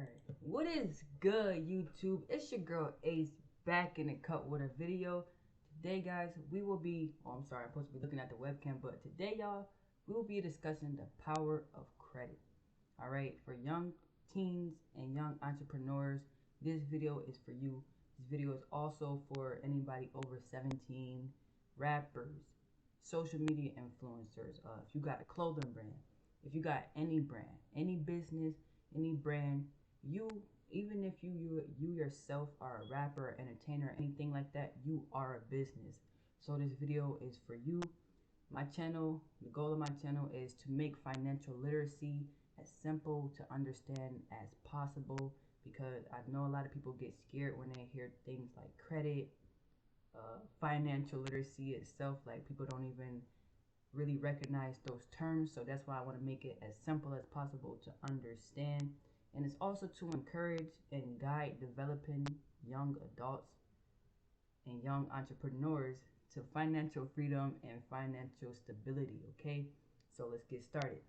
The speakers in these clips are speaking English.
Alright, what is good, YouTube? It's your girl Ace back in the cut with a video. Today, guys, we will be, I'm supposed to be looking at the webcam, but today, y'all, we will be discussing the power of credit. Alright, for young teens and young entrepreneurs, this video is for you. This video is also for anybody over 17, rappers, social media influencers, if you got a clothing brand, if you got any brand, any business, any brand, even if you yourself are a rapper, entertainer, anything like that, you are a business. So this video is for you. My channel, the goal of my channel is to make financial literacy as simple to understand as possible, because I know a lot of people get scared when they hear things like credit, financial literacy itself. Like, people don't even really recognize those terms. So that's why I want to make it as simple as possible to understand. And it's also to encourage and guide developing young adults and young entrepreneurs to financial freedom and financial stability. Okay, so let's get started.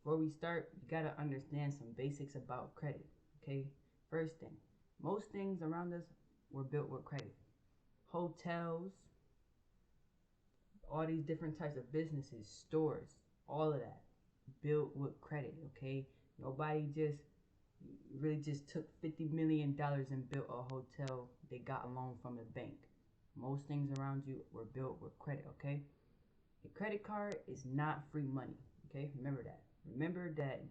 Before we start, you gotta understand some basics about credit. Okay, first thing, most things around us were built with credit. Hotels, all these different types of businesses, stores, all of that built with credit. Okay, nobody just took $50 million and built a hotel. They got a loan from the bank. Most things around you were built with credit. Okay, a credit card is not free money. Okay, remember that. Remember that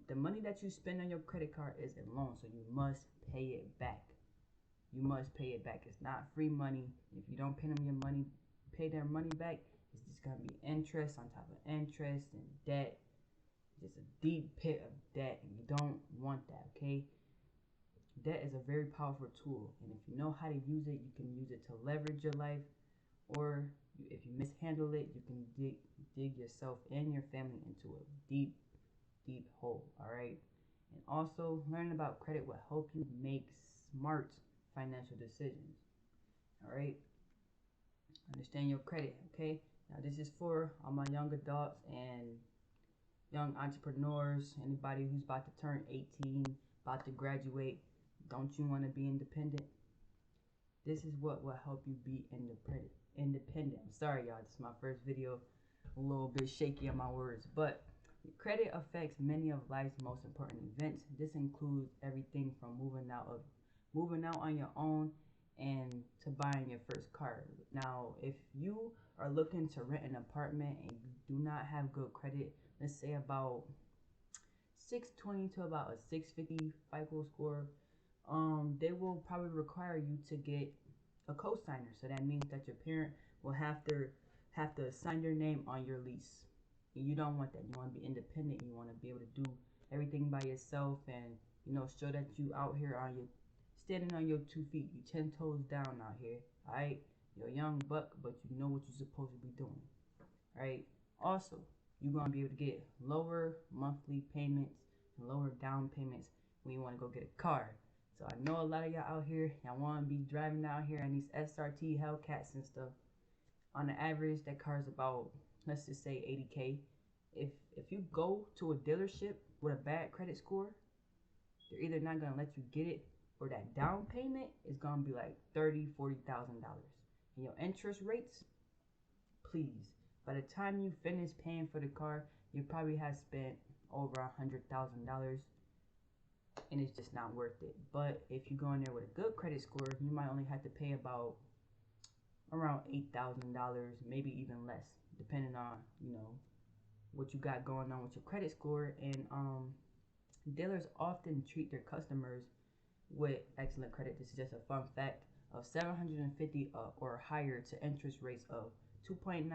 the money that you spend on your credit card is a loan, so you must pay it back. You must pay it back. It's not free money. If you don't pay their money back, it's just gonna be interest on top of interest and debt. Just a deep pit of debt, and you don't want that. Okay, debt is a very powerful tool, and if you know how to use it, you can use it to leverage your life, or if you mishandle it, you can dig yourself and your family into a deep hole. All right, and also learning about credit will help you make smart financial decisions. All right, understand your credit. Okay, now this is for all my young adults and young entrepreneurs, anybody who's about to turn 18, about to graduate. Don't you want to be independent? This is what will help you be independent. I'm sorry, y'all, this is my first video, a little bit shaky on my words, but credit affects many of life's most important events. This includes everything from moving out on your own and to buying your first car. Now, if you are looking to rent an apartment and you do not have good credit, let's say about 620 to about a 650 FICO score, they will probably require you to get a co-signer. So that means that your parent will have to sign your name on your lease. And you don't want that. You want to be independent. You want to be able to do everything by yourself, and show that you out here standing on your 2 feet. You 10 toes down out here. All right, you're a young buck, but you know what you're supposed to be doing. All right. Also, you're gonna be able to get lower monthly payments and lower down payments when you want to go get a car. So I know a lot of y'all out here, y'all want to be driving out here in these SRT Hellcats and stuff. On the average, that car is about, let's just say, 80K. If you go to a dealership with a bad credit score, they're either not gonna let you get it, or that down payment is gonna be like $30,000-$40,000. And your interest rates, please, by the time you finish paying for the car, you probably have spent over $100,000, and it's just not worth it. But if you go in there with a good credit score, you might only have to pay about around $8,000, maybe even less, depending on what you got going on with your credit score. And dealers often treat their customers with excellent credit. This is just a fun fact of 750 or higher to interest rates of 2.9,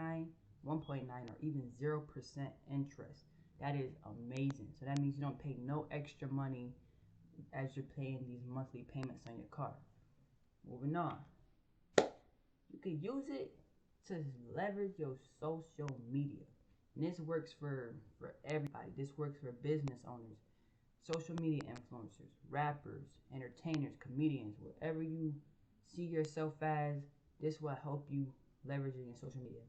1.9, or even 0% interest. That is amazing. So that means you don't pay no extra money as you're paying these monthly payments on your car. Moving on, you can use it to leverage your social media. And this works for everybody. This works for business owners, social media influencers, rappers, entertainers, comedians, whatever you see yourself as. This will help you leverage it in social media.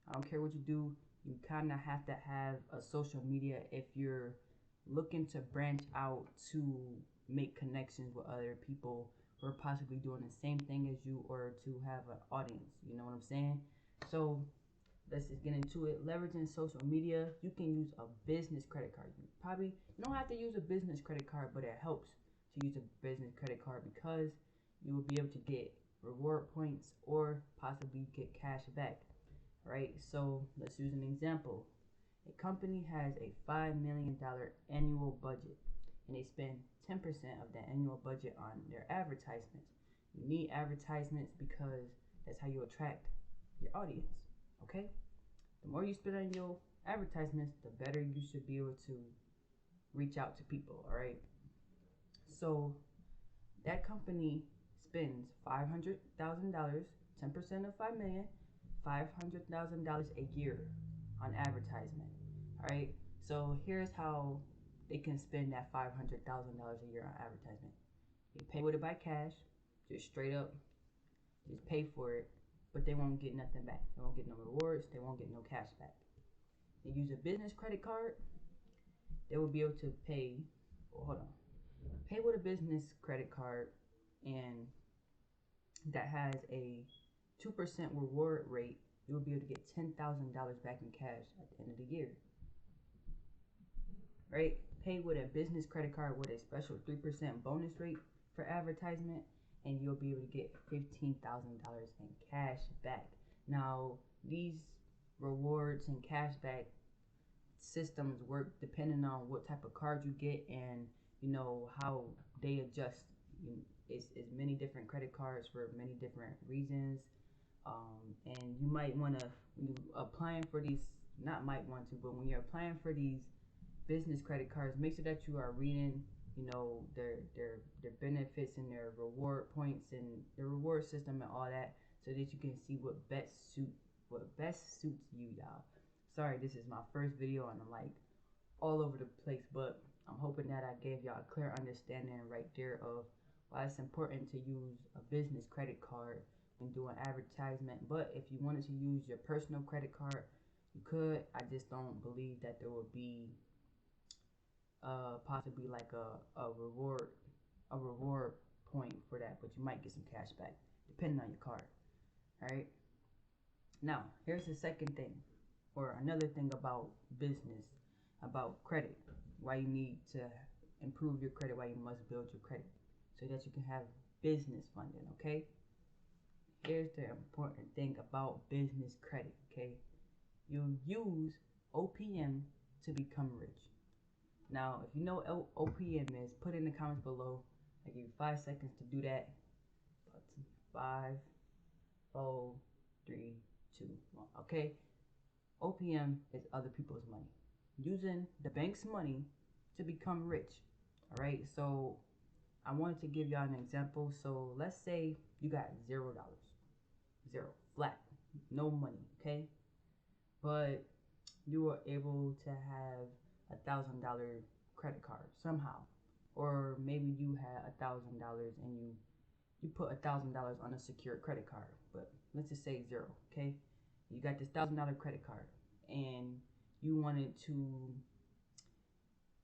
I don't care what you do, you kind of have to have a social media if you're looking to branch out to make connections with other people who are possibly doing the same thing as you, or to have an audience. You know what I'm saying? So let's just get into it. Leveraging social media. You can use a business credit card. You don't have to use a business credit card, but it helps to use a business credit card because you will be able to get reward points or possibly get cash back. Right? So let's use an example. A company has a $5 million annual budget and they spend 10% of that annual budget on their advertisements. You need advertisements because that's how you attract your audience. Okay? The more you spend on your advertisements, the better you should be able to reach out to people. All right? So that company spends $500,000, 10% of $5 million, $500,000 a year on advertisement. All right. So here's how they can spend that $500,000 a year on advertisement. They pay with it by cash, just straight up, just pay for it, but they won't get nothing back. They won't get no rewards. They won't get no cash back. They use a business credit card. They will be able to pay. Pay with a business credit card, and that has a 2% reward rate. You will be able to get $10,000 back in cash at the end of the year. Right? Pay with a business credit card with a special 3% bonus rate for advertisement, and you'll be able to get $15,000 in cash back. Now, these rewards and cashback systems work depending on what type of card you get and how they adjust. It's many different credit cards for many different reasons. And you might want to, when you're applying for these, not might want to, but when you're applying for these business credit cards, make sure that you are reading, their benefits and their reward points and the reward system and all that, so that you can see what best suits you, y'all. Sorry, this is my first video and I'm like all over the place, but I'm hoping that I gave y'all a clear understanding right there of why it's important to use a business credit card when doing advertisement. But if you wanted to use your personal credit card, you could. I just don't believe that there would be possibly like a reward point for that, but you might get some cash back depending on your card. All right. Now here's the second thing, or another thing about business, about credit. Why you need to improve your credit, why you must build your credit, so that you can have business funding. Okay. Here's the important thing about business credit. Okay. You use OPM to become rich. Now, if you know what OPM is, put in the comments below. I give you 5 seconds to do that. 5, 4, 3, 2, 1. Okay. OPM is other people's money. Using the bank's money to become rich. All right. So I wanted to give y'all an example. So let's say you got $0, flat, no money. Okay. But you were able to have $1,000 credit card somehow, or maybe you had $1,000 and you put $1,000 on a secured credit card. But let's just say 0. Okay. You got this $1,000 credit card and you wanted to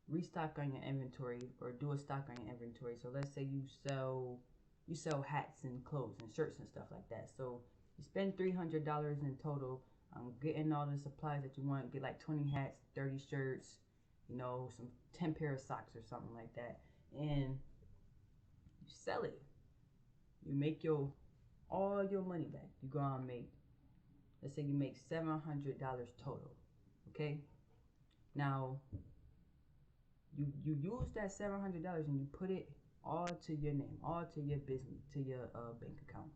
restock on your inventory or do a stock on your inventory. So let's say you sell hats and clothes and shirts and stuff like that. So you spend $300 in total on getting all the supplies that you want. Get like 20 hats, 30 shirts, some 10 pair of socks or something like that, and you sell it. You make all your money back. You go out and make, let's say you make $700 total. Okay. Now you use that $700 and you put it all to your name, all to your business, to your bank account.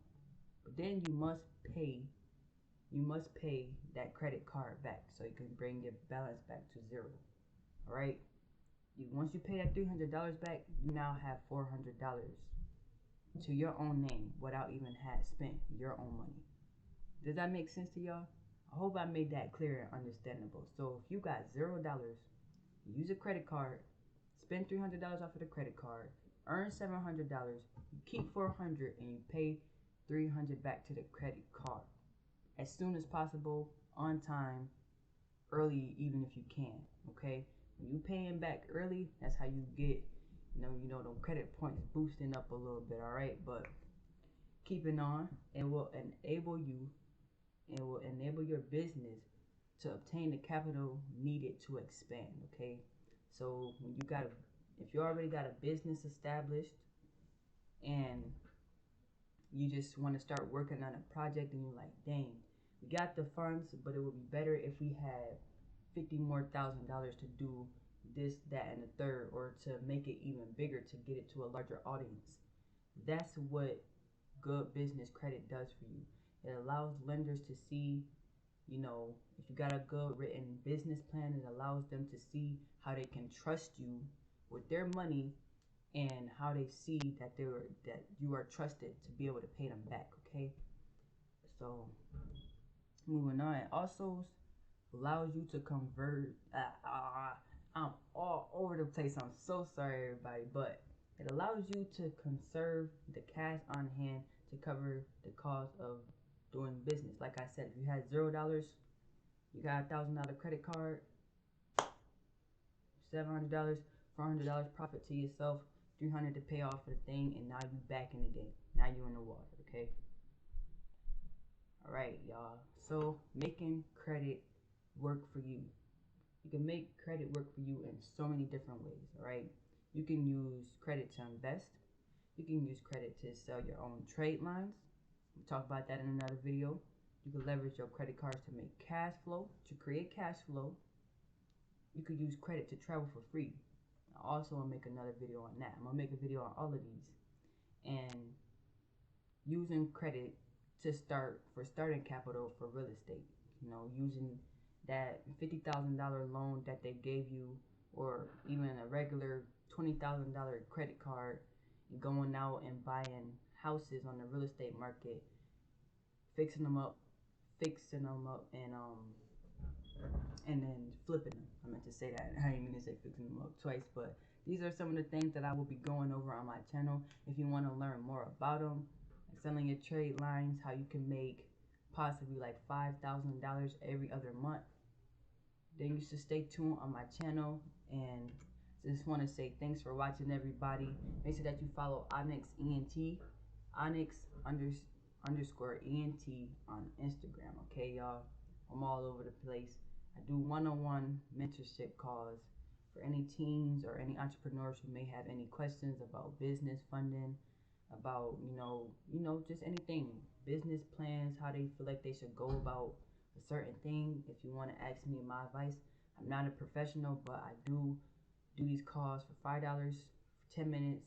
But then you must pay that credit card back so you can bring your balance back to 0. All right. Once you pay that $300 back, you now have $400 to your own name without even had spent your own money. Does that make sense to y'all? I hope I made that clear and understandable. So if you got $0, you use a credit card, spend $300 off of the credit card, earn $700, you keep $400, and you pay $300 back to the credit card as soon as possible, on time, early, even if you can. Okay. When you paying back early, that's how you get, them credit points boosting up a little bit. All right, but keeping on, it will enable your business to obtain the capital needed to expand. Okay, so if you already got a business established and you just want to start working on a project and you're like, dang, we got the funds, but it would be better if we had $50,000 to do this, that, and the third, or to make it even bigger to get it to a larger audience. That's what good business credit does for you. It allows lenders to see, if you got a good written business plan, it allows them to see how they can trust you with their money and how they see that you are trusted to be able to pay them back. Okay, so moving on, it also allows you to convert. I'm all over the place. I'm so sorry, everybody, but it allows you to conserve the cash on hand to cover the cost of doing business. Like I said, if you had $0, you got $1,000 credit card, $700, $400 profit to yourself, $300 to pay off for the thing, and now you back in the game. Now you in the water. Okay. All right, y'all. So making credit work for you. You can make credit work for you in so many different ways. All right. You can use credit to invest. You can use credit to sell your own trade lines. We'll talk about that in another video. You can leverage your credit cards to make cash flow, to create cash flow. You could use credit to travel for free. I'll also make another video on that. I'm going to make a video on all of these. And using credit to starting capital for real estate. Using that $50,000 loan that they gave you, or even a regular $20,000 credit card, and going out and buying houses on the real estate market, fixing them up, and then flipping them. I meant to say that. I didn't mean to say fixing them up twice, but these are some of the things that I will be going over on my channel. If you want to learn more about them, like selling your trade lines, how you can make possibly like $5,000 every other month, then you should stay tuned on my channel. And just want to say thanks for watching, everybody. Make sure that you follow Onyx ENT, Onyx underscore ENT on Instagram. Okay, y'all. I'm all over the place. I do one-on-one mentorship calls for any teens or any entrepreneurs who may have any questions about business funding, about just anything, business plans, how they feel like they should go about a certain thing. If you want to ask me my advice, I'm not a professional, but I do these calls for $5 for 10 minutes,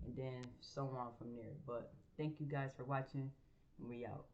and then so on from there. But thank you guys for watching, and we out.